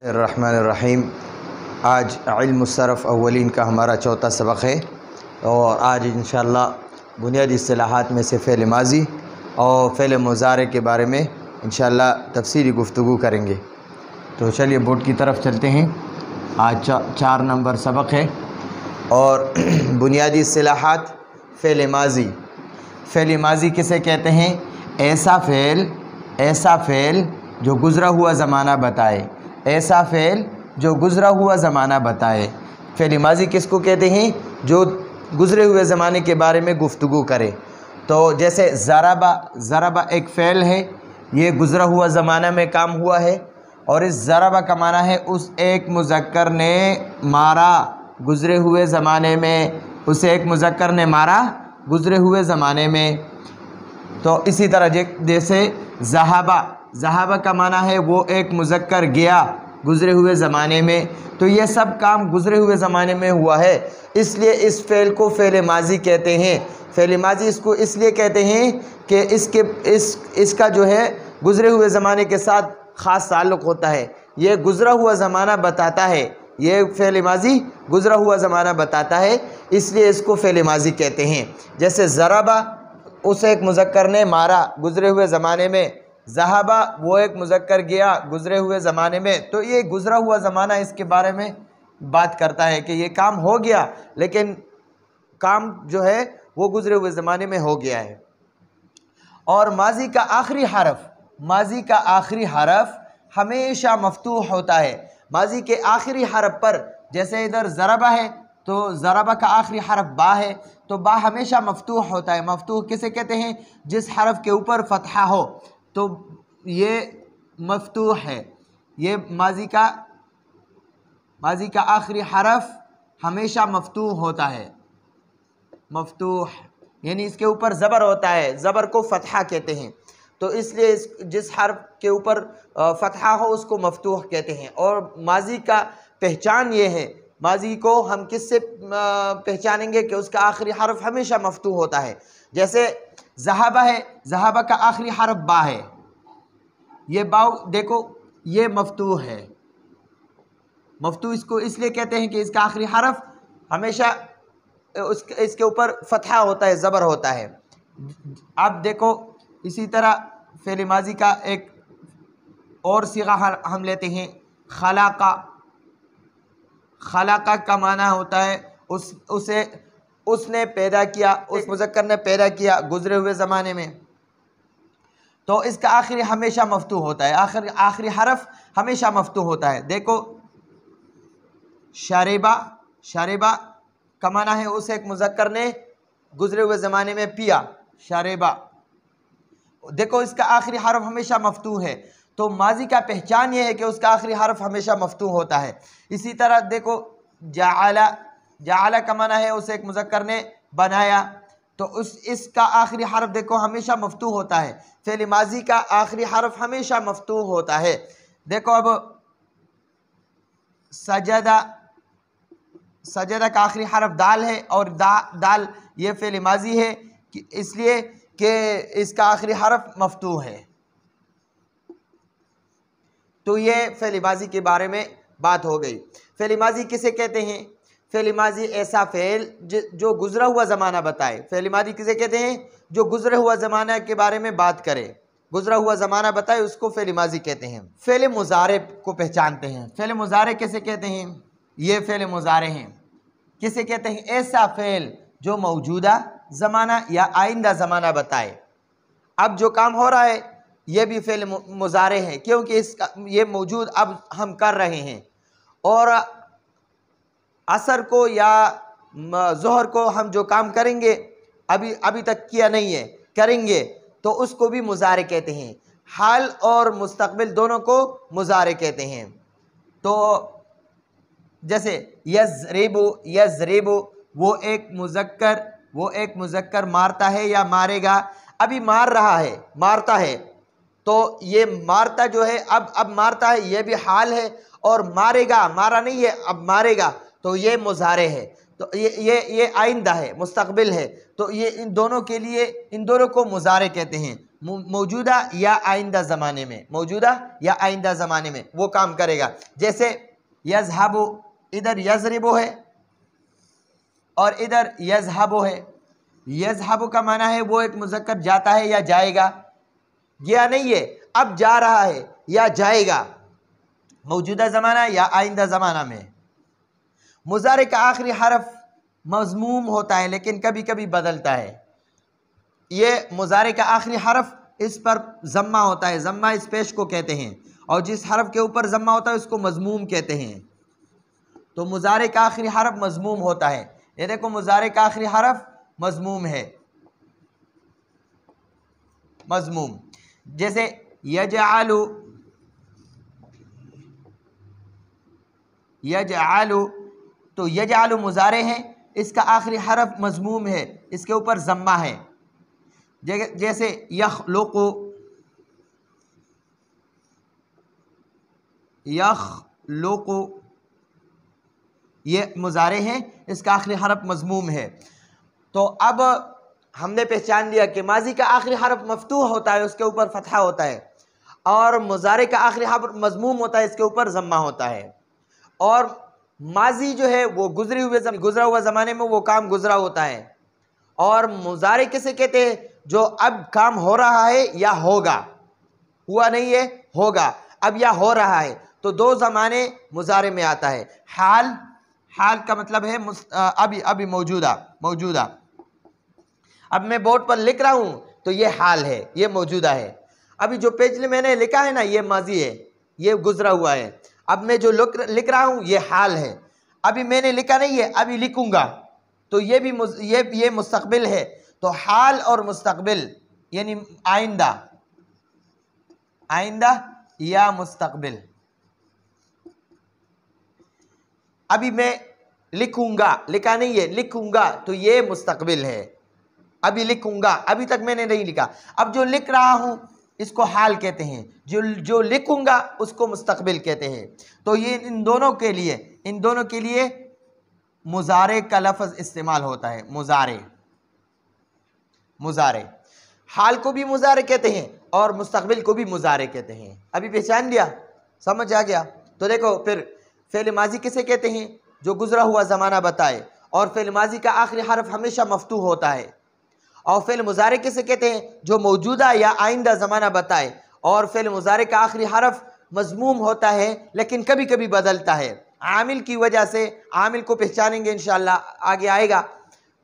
रहमानिर्रहीम। आज इल्म सरफ़ अव्वलीन का हमारा चौथा सबक है और आज इंशाअल्लाह बुनियादी इस्तिलाहात में से फ़ेल माज़ी और फ़ेल मुज़ारे के बारे में इंशाअल्लाह तफ़सीली गुफ्तगू करेंगे। तो चलिए बोर्ड की तरफ चलते हैं। आज 4 नंबर सबक है और बुनियादी इस्तिलाहात फ़ेल माज़ी। फ़ेल माज़ी किसे कहते हैं? ऐसा फ़ेल जो गुज़रा हुआ ज़माना बताए, ऐसा फ़ेल जो गुज़रा हुआ ज़माना बताए। फ़ेल माज़ी किसको कहते हैं? जो गुज़रे हुए ज़माने के बारे में गुफ्तगू करे। तो जैसे ज़रबा एक फ़ेल है, ये गुज़रा हुआ ज़माना में काम हुआ है और इस ज़रबा का माना है उस एक मुज़क्कर ने मारा गुज़रे हुए ज़माने में, उसे एक मुज़क्कर ने मारा गुज़रे हुए ज़माने में। तो इसी तरह जैसे ज़हाबा का माना है वो एक मुज़क्कर गया गुज़रे हुए ज़माने में। तो ये सब काम गुज़रे हुए ज़माने में हुआ है, इसलिए इस फ़ेल को फ़ेल माज़ी कहते हैं। फ़ेल माज़ी इसको इसलिए कहते हैं कि इसका जो है गुज़रे हुए ज़माने के साथ ख़ास ताल्लुक़ होता है। ये गुज़रा हुआ ज़माना बताता है, ये फ़ेल माज़ी गुज़रा हुआ ज़माना बताता है, इसलिए इसको फ़ेल माज़ी कहते हैं। जैसे ज़रबा उसे एक मुज़क्कर ने मारा गुज़रे हुए ज़माने में, ज़हाबा वो एक मुज़क्कर गया गुज़रे हुए ज़माने में। तो ये गुज़रा हुआ ज़माना इसके बारे में बात करता है कि ये काम हो गया, लेकिन काम जो है वो गुज़रे हुए ज़माने में हो गया है। और माज़ी का आखिरी हरफ हमेशा मफ्तूह होता है। माज़ी के आखिरी हरफ पर, जैसे इधर ज़रबा है तो ज़रबा का आखिरी हरफ बा है, तो बा हमेशा मफ्तूह होता है। मफ्तूह किसे कहते हैं? जिस हरफ के ऊपर फ़तहा हो, तो ये मफ्तूह है। ये माज़ी का आखिरी हरफ हमेशा मफ्तूह होता है। मफ्तूह यानी इसके ऊपर ज़बर होता है, ज़बर को फ़तहा कहते हैं। तो इसलिए जिस हरफ के ऊपर फ़तहा हो उसको मफ्तूह कहते हैं। और माज़ी का पहचान ये है, माज़ी को हम किससे पहचानेंगे कि उसका आखिरी हरफ हमेशा मफ्तूह होता है। जैसे ज़हाबा है, ज़हाबा का आखिरी हरफ बा है, ये बाव देखो ये मफ्तूह है। मफ्तूह इसको इसलिए कहते हैं कि इसका आखिरी हरफ हमेशा इसके ऊपर फ़तहा होता है, ज़बर होता है। अब देखो इसी तरह फ़ेल माज़ी का एक और सीगा हम लेते हैं, खलाका का माना होता है उसने पैदा किया, उस मुज़क्कर ने पैदा किया गुज़रे हुए ज़माने में। तो इसका आखिरी हमेशा मफ्तूह होता है, आखिरी हरफ हमेशा मफ्तूह होता है। देखो शरीबा का माना है उस एक मुज़क्कर ने गुज़रे हुए ज़माने में पिया, शरीबा। देखो इसका आखिरी हरफ हमेशा मफ्तूह है। तो माज़ी का पहचान ये है कि उसका आखिरी हरफ हमेशा मफ्तूह होता है। इसी तरह देखो जाअला का माना है उसे एक मुज़क्कर ने बनाया, तो इसका आखिरी हरफ देखो हमेशा मफ्तूह होता है। फ़ेल माज़ी का आखिरी हरफ हमेशा मफ्तूह होता है। देखो अब सजदा का आखिरी हरफ दाल है और दाल ये फ़ेल माज़ी है इसलिए कि इसका आखिरी हरफ मफ्तूह है। तो ये फ़ेल माज़ी के बारे में बात हो गई। फ़ेल माज़ी किसे कहते हैं? फ़ेल माज़ी ऐसा फ़ेल जो गुज़रा हुआ ज़माना बताए। फ़ेल माज़ी किसे कहते हैं? जो गुज़रे हुआ ज़माना के बारे में बात करे, गुज़रा हुआ ज़माना बताए, उसको फ़ेल माज़ी कहते हैं। फ़ेल मुज़ारे को पहचानते हैं। फ़ेल मुज़ारे किसे कहते हैं? ये फ़ेल मुज़ारे हैं। किसे कहते हैं? ऐसा फ़ेल जो मौजूदा ज़माना या आइंदा ज़माना बताए। अब जो काम हो रहा है ये भी फ़ेल मुज़ारे हैं, क्योंकि ये मौजूद अब हम कर रहे हैं। और असर को या ज़ोहर को हम जो काम करेंगे अभी तक किया नहीं है, करेंगे, तो उसको भी मुज़ारे कहते हैं। हाल और मुस्तक़बिल दोनों को मुज़ारे कहते हैं। तो जैसे यज़रिबु वो एक मुज़क्कर मारता है या मारेगा, अभी मार रहा है, मारता है। तो ये मारता जो है अब मारता है, ये भी हाल है, और मारेगा मारा नहीं है, अब मारेगा, तो ये मुज़ारे है। तो ये आइंदा है, मुस्तक़बिल है। तो ये इन दोनों को मुज़ारे कहते हैं। मौजूदा या आइंदा ज़माने में, मौजूदा या आइंदा ज़माने में वो काम करेगा। जैसे यज़हबु, इधर यज़रिबु है और इधर यज़हबु है। यज़हबु का माना है वो एक मुज़क्कर जाता है या जाएगा, गया नहीं है, अब जा रहा है या जाएगा, मौजूदा ज़माना या आइंदा ज़माना में। मुज़ारे का आखिरी हरफ मज़मूम होता है लेकिन कभी कभी बदलता है। ये मुज़ारे का आखिरी हरफ, इस पर ज़म्मा होता है, ज़म्मा इस पेश को कहते हैं, और जिस हरफ के ऊपर ज़म्मा होता है उसको मज़मूम कहते हैं। तो मुज़ारे का आखिरी हरफ मज़मूम होता है। ये देखो मुज़ारे का आखिरी हरफ मज़मूम है, मज़मूम। जैसे यजअलु, यजअलु, तो यजअलु मुज़ारे है, इसका आखिरी हरफ मज़मूम है, इसके ऊपर ज़म्मा है। जैसे यख़लुक़ु, यख़लुक़ु, ये मुज़ारे हैं, इसका आखिरी हरफ मज़मूम है। तो अब हमने पहचान लिया कि माजी का आखिरी हरफ मफ्तूह होता है, उसके ऊपर फतहा होता है, और मुज़ारे का आखिरी हरफ मज़मूम होता है, इसके ऊपर ज़म्मा होता है। और माजी जो है वो गुजरा हुआ ज़माने में वो काम गुजरा होता है। और मुज़ारे किसे कहते हैं? जो अब काम हो रहा है या होगा, हुआ नहीं है, होगा, अब या हो रहा है। तो दो ज़माने मुज़ारे में आता है। हाल, हाल का मतलब है अभी, अभी मौजूदा, मौजूदा। अब मैं बोर्ड पर लिख रहा हूँ तो ये हाल है, ये मौजूदा है। अभी जो पेज में मैंने लिखा है ना, ये माजी है, ये गुजरा हुआ है। अब मैं जो लिख रहा हूँ ये हाल है। अभी मैंने लिखा नहीं है, अभी लिखूंगा, तो ये भी ये मुस्तक़बिल है। तो हाल और मुस्तक़बिल यानी आइंदा, आइंदा या मुस्तक़बिल। अभी मैं लिखूंगा, लिखा नहीं है, लिखूंगा, तो ये मुस्तक़बिल है। अभी लिखूंगा, अभी तक मैंने नहीं लिखा। अब जो लिख रहा हूं इसको हाल कहते हैं, जो लिखूंगा उसको मुस्तक़बिल कहते हैं। तो ये इन दोनों के लिए मुज़ारे का लफ्ज़ इस्तेमाल होता है। मुज़ारे, मुज़ारे, हाल को भी मुज़ारे कहते हैं और मुस्तक़बिल को भी मुज़ारे कहते हैं। अभी पहचान लिया, समझ आ गया? तो देखो फिर फ़ेल माजी किसे कहते हैं? जो गुजरा हुआ ज़माना बताए, और फ़ेल माजी का आखिरी हरफ हमेशा मफ्तूह होता है। और फ़ेल मुज़ारे किसे कहते हैं? जो मौजूदा या आइंदा ज़माना बताए, और फ़ेल मुज़ारे का आखिरी हरफ मज़मूम होता है लेकिन कभी कभी बदलता है आमिल की वजह से। आमिल को पहचानेंगे इंशाअल्लाह, आगे आएगा।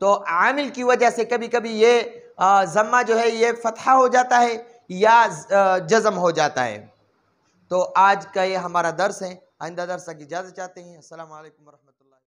तो आमिल की वजह से कभी कभी ये ज़म्मा जो है ये फ़तहा हो जाता है या जज़म हो जाता है। तो आज का ये हमारा दर्स है। आइंदा दर्स की इजाज़त चाहते हैं। अस्सलामु अलैकुम वरहमतुल्लाह।